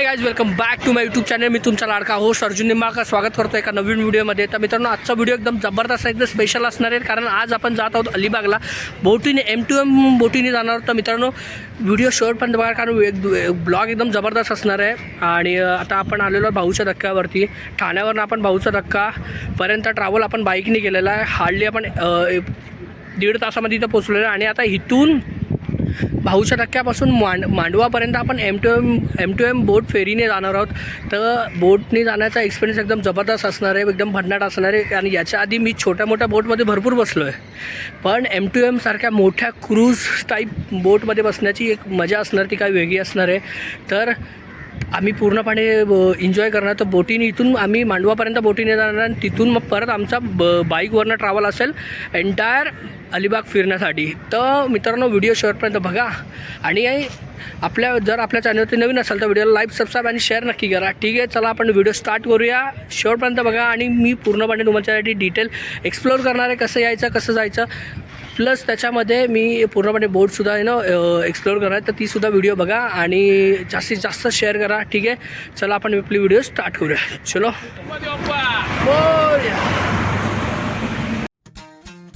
Guys welcome back to my YouTube channel. मी तुमचा लाडका होस्ट अर्जुन निंबाळकर स्वागत करतो एका नवीन व्हिडिओमध्ये. तर मित्रांनो, आजचा व्हिडिओ एकदम जबरदस्त एकदम स्पेशल असणार आहे, कारण आज आपण जात आहोत अलिबागला बोटीने. M2M बोटीने जाणार आहोत. तर मित्रांनो, व्हिडिओ शेवटपर्यंत बघा, कारण ब्लॉग एकदम जबरदस्त असणार आहे. आणि आता आपण आलेलो भाऊच्या धक्क्यावरती. ठाण्यावरून आपण भाऊचा धक्कापर्यंत ट्रॅव्हल आपण बाईकने केलेला आहे. हार्डली आपण 1.5 तासामध्ये इथं पोचलेलो आहे. आणि आता इथून भाऊच्या धक्क्यापासून मांडवापर्यंत आपण M2M बोट फेरीने जाणार आहोत. तर बोटने जाण्याचा एक्सपिरियन्स एकदम जबरदस्त असणार आहे, एकदम भन्नाट असणार आहे. आणि याच्या आधी मी छोट्या मोठ्या बोटमध्ये भरपूर बसलो आहे, पण M2M सारख्या मोठ्या क्रूज टाईप बोटमध्ये बसण्याची एक मजा असणार, ती काही वेगळी असणार आहे. तर आम्ही पूर्णपणे एन्जॉय करणार. तर बोटीने इथून आम्ही मांडवापर्यंत बोटीने जाणार आणि तिथून मग परत आमचा बाईकवरनं ट्रॅव्हल असेल एंटायर अलिबाग फिरण्यासाठी. तर मित्रांनो, व्हिडिओ शेवटपर्यंत बघा. आणि जर आपल्या चॅनलवरती नवीन असेल तर व्हिडिओला लाईक, सबस्क्राईब आणि शेअर नक्की करा. ठीक आहे, चला आपण व्हिडिओ स्टार्ट करूया. शेवटपर्यंत बघा आणि मी पूर्णपणे तुमच्यासाठी डिटेल एक्सप्लोअर करणार आहे, कसं यायचं कसं जायचं. प्लस त्याच्यामध्ये मी पूर्णपणे बोटसुद्धा एक्सप्लोअर करणार, तर तीसुद्धा व्हिडिओ बघा आणि जास्तीत जास्त शेअर करा. ठीक आहे, चला आपण आपली व्हिडिओ स्टार्ट करूया. चलो.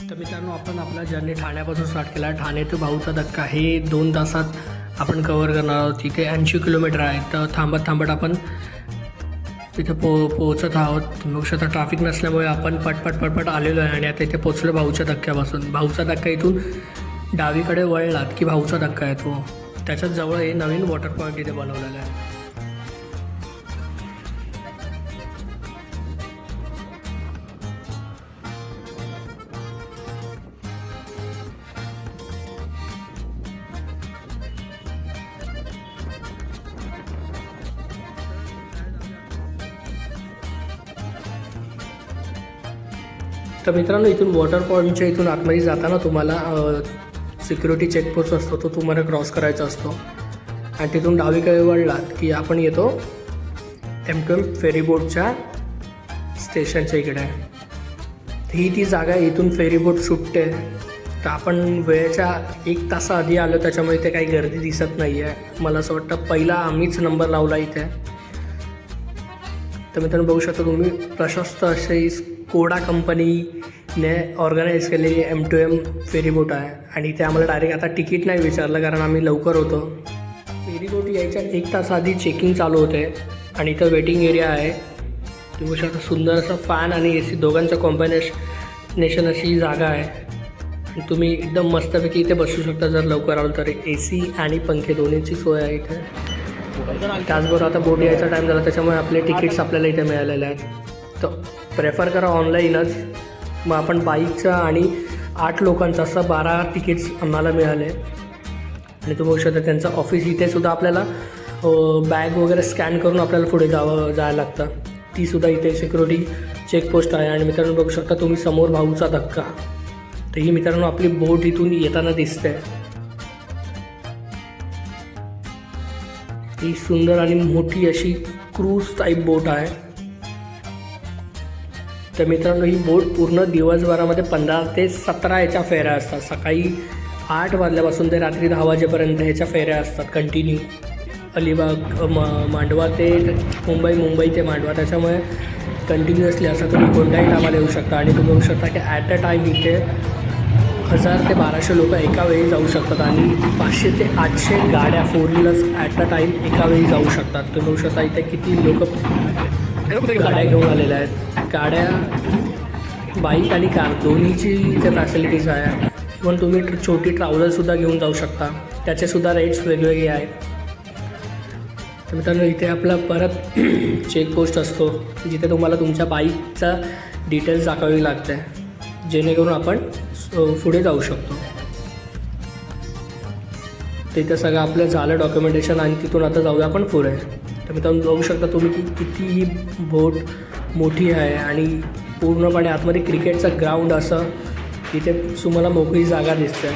तर मित्रांनो, आपण आपला जर्नी ठाण्यापासून स्टार्ट केला. ठाणे ते भाऊचा धक्का हे 2 तासात आपण कवर करणार आहोत. तिथे 80 किलोमीटर आहे. तर थांबत आपण तिथे पोहोचत आहोत. मग आता ट्रॅफिक नसल्यामुळे आपण पटपट आलेलो आहे. आणि आता इथे पोचलो भाऊच्या धक्क्यापासून. भाऊचा धक्का इथून डावीकडे वळलात की भाऊचा धक्का आहे तो. त्याच्याच जवळ हे नवीन वॉटर पॉईंट इथे बनवलेलं आहे. तर मित्रांनो, इथून वॉटर पॉईंटच्या इथून आतमध्ये जाताना तुम्हाला सिक्युरिटी चेकपोस्ट असतो, तो तुम्हाला क्रॉस करायचा असतो. आणि तिथून डावीकडे वळलात की आपण येतो M2M फेरीबोटच्या स्टेशनच्या इकडे. ही ती जागा आहे, इथून फेरीबोट सुटते. तर आपण वेळेच्या 1 तासाआधी आलो, त्याच्यामुळे इथे काही गर्दी दिसत नाही आहे. मला असं वाटतं पहिला आम्हीच नंबर लावला इथे. तर मित्रांनो, बघू शकता तुम्ही, प्रशस्त असे स्कोडा कंपनीने ऑर्गनाईज केलेली M2M फेरीबोट आहे. आणि ते आम्हाला डायरेक्ट आता तिकीट नाही विचारलं, कारण आम्ही लवकर होतो. फेरीबोट यायच्या 1 तासाआधी चेकिंग चालू होते. आणि इथं वेटिंग एरिया आहे. तुम्ही बघू शकता, सुंदर असं फॅन आणि AC दोघांचं कॉम्बिनेशन अशी जागा आहे. आणि तुम्ही एकदम मस्तपैकी इथे बसू शकता जर लवकर आलो तर. AC आणि पंखे दोन्हीची सोय आहे इथे. त्याचबरोबर आता बोट यायचा टाईम झाला, त्याच्यामुळे आपले तिकीट्स आपल्याला इथे मिळालेले आहेत. तर प्रेफर करा ऑनलाईनच. मग आपण बाईकचं आणि 8 लोकांचं असं 12 तिकीट्स आम्हाला मिळाले. आणि तुम्ही बघू शकता त्यांचं ऑफिस इथेसुद्धा आपल्याला बॅग वगैरे स्कॅन करून आपल्याला पुढे जायला लागतं. तीसुद्धा इथे सिक्युरिटी चेकपोस्ट आहे. आणि मित्रांनो, बघू शकता तुम्ही समोर भाऊचा धक्का. तर ही मित्रांनो आपली बोट इथून येताना दिसते. ही सुंदर आणि मोठी अशी क्रूज टाईप बोट आहे. तर मित्रांनो, ही बोट पूर्ण दिवसभरामध्ये 15 ते 17 याच्या फेऱ्या असतात. सकाळी 8 वाजल्यापासून ते रात्री 10 वाजेपर्यंत ह्याच्या फेऱ्या असतात कंटिन्यू. अलिबाग मांडवा ते मुंबई ते मांडवा. त्याच्यामुळे कंटिन्युअसली असं तुम्ही कोणत्याही टायमाला येऊ शकता. आणि तुम्ही बघू शकता की ॲट अ टाईम इथे 1000 ते 1200 लोक एका वेळी जाऊ शकतात. आणि 500 ते 800 गाड्या 4 व्हीलर्स ॲट अ टाईम एका वेळी जाऊ शकतात. तुम्ही बघू शकता इथे किती लोक गाड्या घेऊन आलेल्या आहेत. गाड्या, बाईक आणि कार दोन्हीची इथे फॅसिलिटीज आहे. इव्हन तुम्ही छोटी ट्रॅव्हलरसुद्धा घेऊन जाऊ शकता, त्याचेसुद्धा रेट्स वेगवेगळे आहेत. तर मित्रांनो, इथे आपला परत चेकपोस्ट असतो, जिथे तुम्हाला तुमच्या बाईकचा डिटेल्स दाखवावी लागते, जेणेकरून आपण पुढे जाऊ शकतो. तिथे सगळं आपलं झालं डॉक्युमेंटेशन. आणि तिथून आता जाऊया आपण पुढे. तर मित्रांनो, बघू शकता तुम्ही की किती ही बोट मोठी आहे. आणि पूर्णपणे आतमध्ये क्रिकेटचं ग्राउंड असं तिथे तुम्हाला मोकळी जागा दिसते.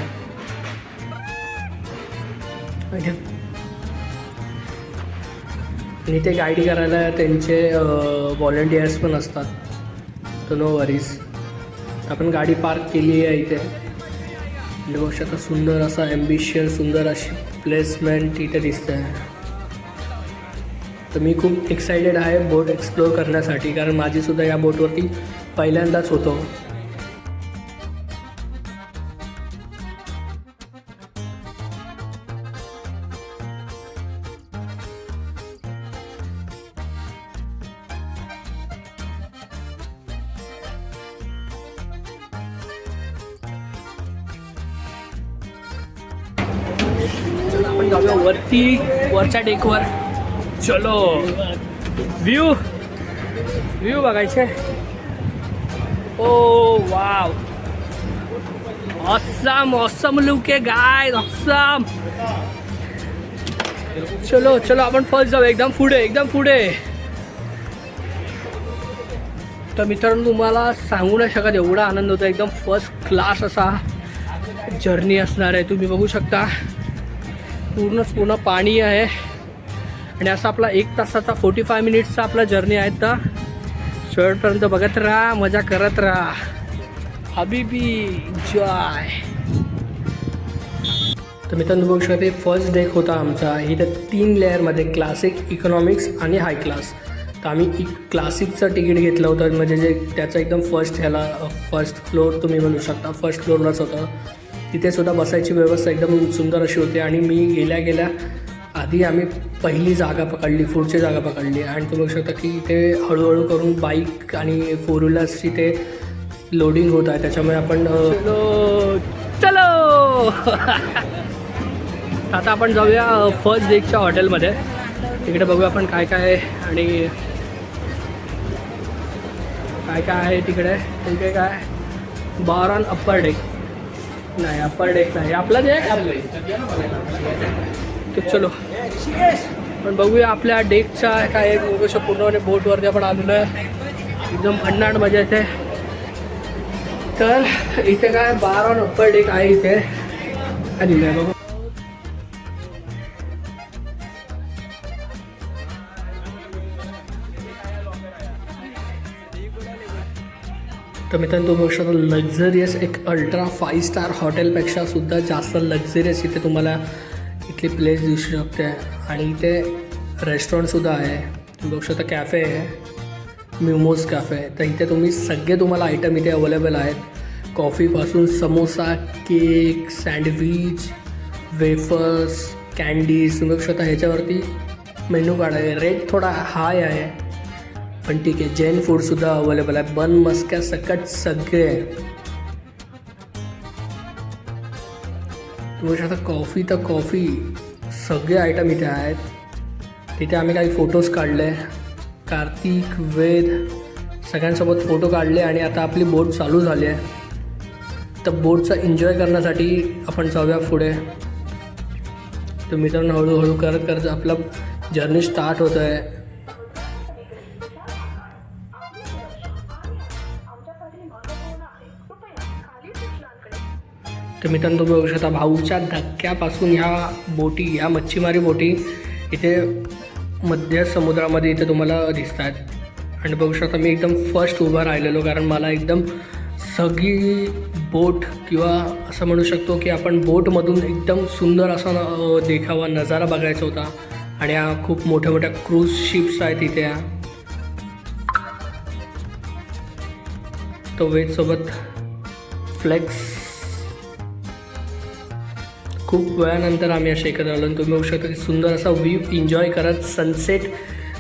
आणि ते गाईड करायला त्यांचे व्हॉलंटियर्स पण असतात. तर नो वरीज. आपण गाडी पार्क केली आहे इथे. बघू शकता सुंदर असा ॲम्बिशियस सुंदर अशी प्लेसमेंट इथे दिसते आहे. तर मी खूप एक्सायटेड आहे बोट एक्सप्लोअर करण्यासाठी, कारण माझीसुद्धा या बोटवरती पहिल्यांदाच होतो. आपण जाऊया वरच्या डेकवर. चलो व्ह्यू बघायचे. ओ वाव, ऑसम लुक आहे गाय, ऑसम. चलो आपण फर्स्ट जाऊ, एकदम पुढे. तर मित्रांनो, तुम्हाला सांगू नाही शकत एवढा आनंद होता. एकदम फर्स्ट क्लास असा जर्नी असणार आहे. तुम्ही बघू शकता पूर्ण पाणी आहे आणि असा आपला 1 तासाचा 45 मिनिट्सचा आपला जर्नी आहे. तर शेवटपर्यंत बघत राहा, मजा करत राहा. हबीबी एन्जॉय. तर मित्रांनो बघू शकते फर्स्ट डेक होता आमचा. इथं 3 लेअरमध्ये क्लासिक, इकॉनॉमिक्स आणि हाय क्लास. तर आम्ही क्लासिकचं तिकीट घेतलं होतं, म्हणजे जे त्याचं एकदम फर्स्ट फ्लोअर तुम्ही म्हणू शकता, फर्स्ट फ्लोअरलाच होतं. तिथे सुद्धा बसायची व्यवस्था एकदम सुंदर अशी होती. आणि मी गेल्या आधी आम्ही पहिली जागा पकडली, पुढची जागा पकडली. आणि तुम्ही बघू शकता की इथे हळूहळू करून बाईक आणि 4 व्हीलर्सची ते लोडिंग होत आहे, त्याच्यामुळे आपण चलो आता आपण जाऊया फर्स्ट डेकच्या हॉटेलमध्ये. तिकडे बघूया आपण काय आहे आणि काय आहे तिकडे. काय बार ऑन अप्पर डेक नाही, अप्पर डेक नाही, आपला जे तर चलो पण बघूया आपल्या डेकच्या काय पूर्णपणे बोटवरती आपण आलेलो आहे. एकदम भन्नाट मजा येते. तर इथे काय बार ऑन अप्पर डेक आहे इथे आणि काय बघू. तर मित्रांनो बघू शकता लक्झरियस एक अल्ट्रा 5 स्टार हॉटेलपेक्षा सुद्धा जास्त लक्झरियस इथे तुम्हाला इथली प्लेस दिसू शकते. आणि इथे रेस्टॉरंटसुद्धा आहे. तुम्ही बघू शकता कॅफे आहे, म्युमोज कॅफे. तर इथे तुम्हाला आयटम इथे अवेलेबल आहेत. कॉफीपासून samosa, cake, sandwich, wafers, candies. तुम्ही बघू शकता ह्याच्यावरती मेन्यू कार्ड आहे. रेट थोडा हाय आहे पण ठीक आहे. जैन फूडसुद्धा अवेलेबल आहे. बन मस्क्या सकट सगळे. तुम्ही शकता कॉफी तर कॉफी सगळे आयटम इथे आहेत. तिथे आम्ही काही फोटोज काढले, कार्तिक, वेद सगळ्यांसोबत फोटो काढले. आणि आता आपली बोट चालू झाली आहे. तर बोटचा एन्जॉय करण्यासाठी आपण जाऊया पुढे. तर मित्रांनो हळूहळू करत आपला जर्नी स्टार्ट होत आहे. तर मित्रांनो तुम्ही बघू शकता भाऊच्या धक्क्यापासून ह्या मच्छीमारी बोटी इथे मध्य समुद्रामध्ये इथे तुम्हाला दिसत आहेत. आणि बघू शकता मी एकदम फर्स्ट उभा राहिलेलो, कारण मला एकदम सगळी बोट किंवा असं म्हणू शकतो की आपण बोटमधून एकदम सुंदर असा देखावा नजारा बघायचा होता. आणि ह्या खूप मोठ्या क्रूज शिप्स आहेत इथे. तो वेजसोबत फ्लेक्स. खूप वेळानंतर आम्ही असे एकत्र आलो. तुम्ही बघू शकता की सुंदर असा व्ह्यू एन्जॉय करत सनसेट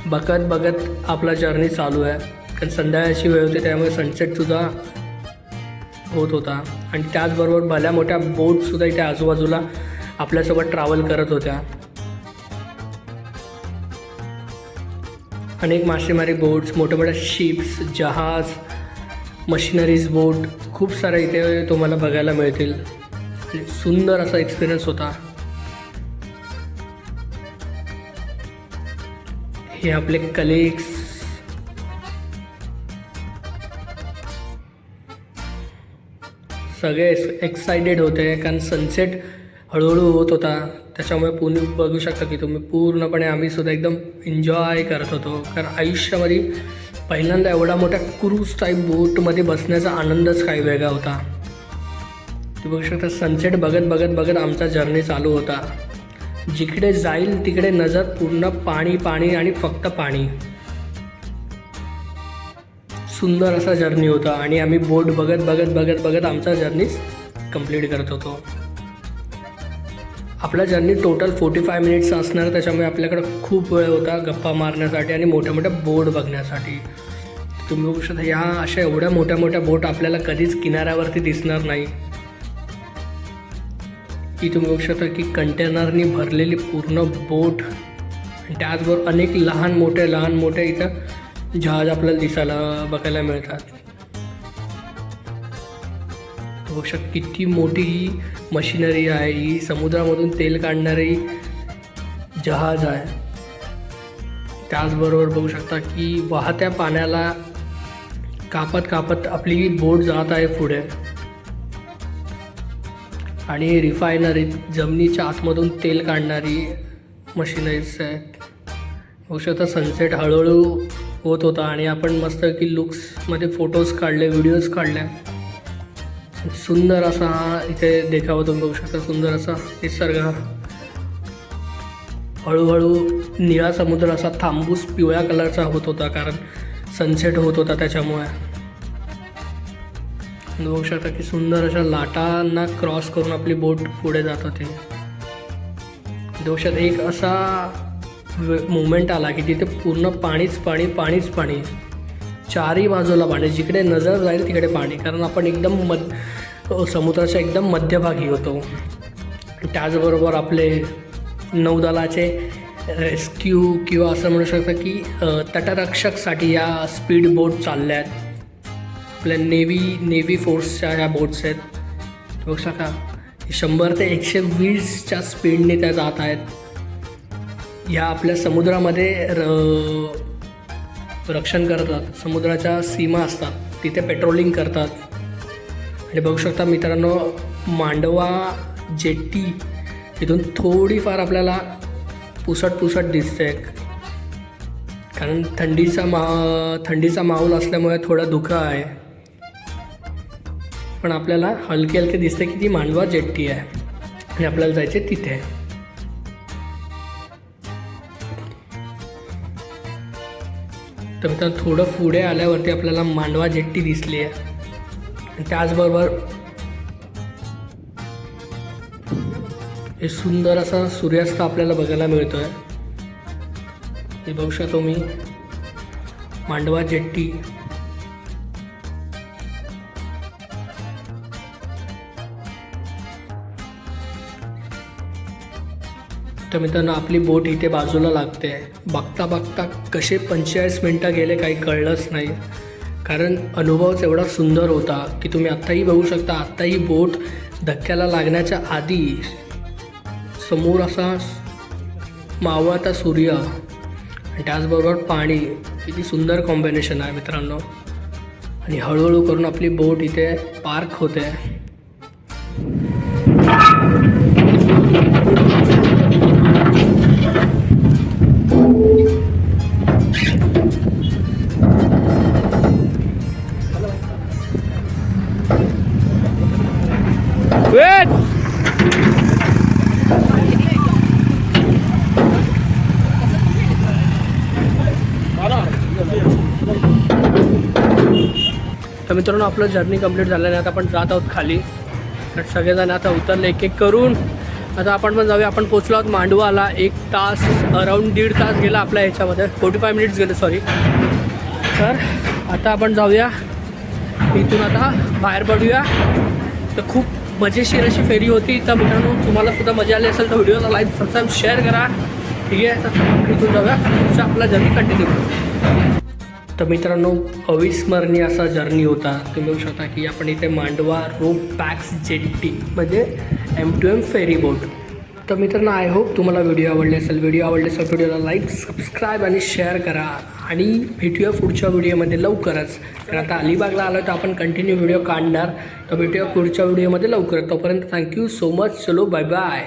बघत आपला जर्नी चालू आहे. कारण संध्याकाळची वेळ होती त्यामुळे सनसेटसुद्धा होत होता. आणि त्याचबरोबर भल्या मोठ्या बोटसुद्धा इथे आजूबाजूला आपल्यासोबत ट्रॅव्हल करत होत्या. अनेक मासेमारी बोट्स, मोठ्या शिप्स, जहाज, मशिनरीज बोट खूप साऱ्या इथे तुम्हाला बघायला मिळतील. सुंदर असा एक्सपिरियन्स होता. हे आपले कलिग्स सगळे एक्साइटेड होते, कारण सनसेट हळूहळू होत होता. त्याच्यामुळे पुणे बघू शकता की तुम्ही पूर्णपणे आम्हीसुद्धा एकदम एन्जॉय करत होतो. कारण आयुष्यामध्ये पहिल्यांदा एवढा मोठ्या क्रूज टाईप बोटमध्ये बसण्याचा आनंदच काही वेगळा होता. ते बघू शकता सनसेट बघत आमचा जर्नी चालू होता. जिकडे जाईल तिकडे नजर पूर्ण पाणी पाणी आणि फक्त पाणी. सुंदर असा जर्नी होता आणि आम्ही बोट बघत बघत बघत बघत आमचा जर्नी कंप्लीट करत होतो. आपला जर्नी टोटल 45 मिनिट्स असणार, त्याच्यामुळे आपल्याकडे खूप वेळ होता गप्पा मारण्यासाठी आणि मोठ्या मोठ्या बोट बघण्यासाठी. तुम्ही बघू शकता ह्या अशा एवढ्या मोठ्या मोठ्या बोट आपल्याला कधीच किनाऱ्यावरती दिसणार नाही. ही तुम्ही बघू शकता की कंटेनरनी भरलेली पूर्ण बोट आणि त्याचबरोबर अनेक लहान मोठे इथं जहाज आपल्याला बघायला मिळतात. बघू शकता किती मोठी ही मशिनरी आहे. ही समुद्रामधून तेल काढणारी जहाज आहे. त्याचबरोबर बघू शकता की वाहत्या पाण्याला कापत कापत आपली बोट जात आहे पुढे. आणि रिफायनरी जमिनीच्या आतमधून तेल काढणारी मशिनरीज आहेत. बघू शकता सनसेट हळूहळू होत होता आणि आपण मस्त की लुक्समध्ये फोटोज काढले, व्हिडिओज काढले. सुंदर असा इथे देखावा तुम्ही बघू शकता. सुंदर असा निसर्ग. हळूहळू निळा समुद्र असा तांबूस पिवळ्या कलरचा होत होता, कारण सनसेट होत होता त्याच्यामुळे. बघू शकता की सुंदर अशा लाटांना क्रॉस करून आपली बोट पुढे जात होती. दोषात एक असा मोमेंट आला की तिथे पूर्ण पाणीच पाणी. चारही बाजूला पाणी, जिकडे नजर जाईल तिकडे पाणी, कारण आपण एकदम समुद्राच्या एकदम मध्यभागी होतो. त्याचबरोबर आपले नौदलाचे रेस्क्यू किंवा असं म्हणू शकता की तटरक्षकसाठी या स्पीड बोट चालल्या आहेत. आपल्या नेव्ही फोर्सच्या ह्या बोट्स आहेत. बघू शकता 100 ते 120च्या स्पीडने त्या जात आहेत. ह्या आपल्या समुद्रामध्ये रक्षण करतात. समुद्राच्या सीमा असतात तिथे पेट्रोलिंग करतात. आणि बघू शकता मित्रांनो, मांडवा जेट्टी इथून थोडीफार आपल्याला पुसट दिसते, कारण थंडीचा माहोल असल्यामुळे थोडा धुकं आहे. पण आपल्याला हलके दिसते की ती मांडवा जेट्टी आहे आणि आपल्याला जायचे तिथे. तर मित्रांनो थोडं पुढे आल्यावरती आपल्याला मांडवा जेट्टी दिसली आहे. आणि त्याचबरोबर हे सुंदर असा सूर्यास्त आपल्याला बघायला मिळतोय. हे बघू शकतो तुम्ही मांडवा जेट्टी. तर मित्रांनो आपली बोट इथे बाजूला लागते. बघता कसे 45 मिनटं गेले काही कळलंच नाही, कारण अनुभवच एवढा सुंदर होता की तुम्ही आत्ताही बघू शकता. आत्ताही बोट धक्क्याला लागण्याच्या आधी समोर असा मावळता सूर्य आणि त्याचबरोबर पाणी, किती सुंदर कॉम्बिनेशन आहे मित्रांनो. आणि हळूहळू करून आपली बोट इथे पार्क होते. तर मित्रांनो आपलं जर्नी कंप्लीट झालं नाही. आता आपण जात आहोत खाली. तर सगळेजण आता उतरले एक करून. आता आपण पण जाऊया. आपण पोचलो आहोत मांडवाला. 1 तास अराऊंड 1.5 तास गेला आपल्या ह्याच्यामध्ये. 45 मिनिट्स गेले सॉरी. तर आता आपण जाऊया इथून, आता बाहेर पडूया. तर खूप मजेशीर अशी फेरी होती. तर मित्रांनो तुम्हाला सुद्धा मजा आली असेल तर व्हिडिओला लाईक सबस्क्राईब शेअर करा. ठीक आहे, तर इथून जाऊया. तुमचा आपला जर्नी कंटिन्यू करू. तर मित्रांनो अविस्मरणीय असा जर्नी होता. तुम्ही बघू शकता की आपण इथे मांडवा रोप पॅक्स जेट्टी म्हणजे M2M फेरी बोट. तर मित्रांनो आय होप तुम्हाला व्हिडिओ आवडले असेल. व्हिडिओ व्हिडिओला लाईक सबस्क्राईब आणि शेअर करा. आणि भेटूया पुढच्या व्हिडिओमध्ये लवकरच, कारण आता अलिबागला आलो तर आपण कंटिन्यू व्हिडिओ काढणार. तर भेटूया पुढच्या व्हिडिओमध्ये लवकरच. तोपर्यंत थँक्यू सो मच. चलो बाय बाय.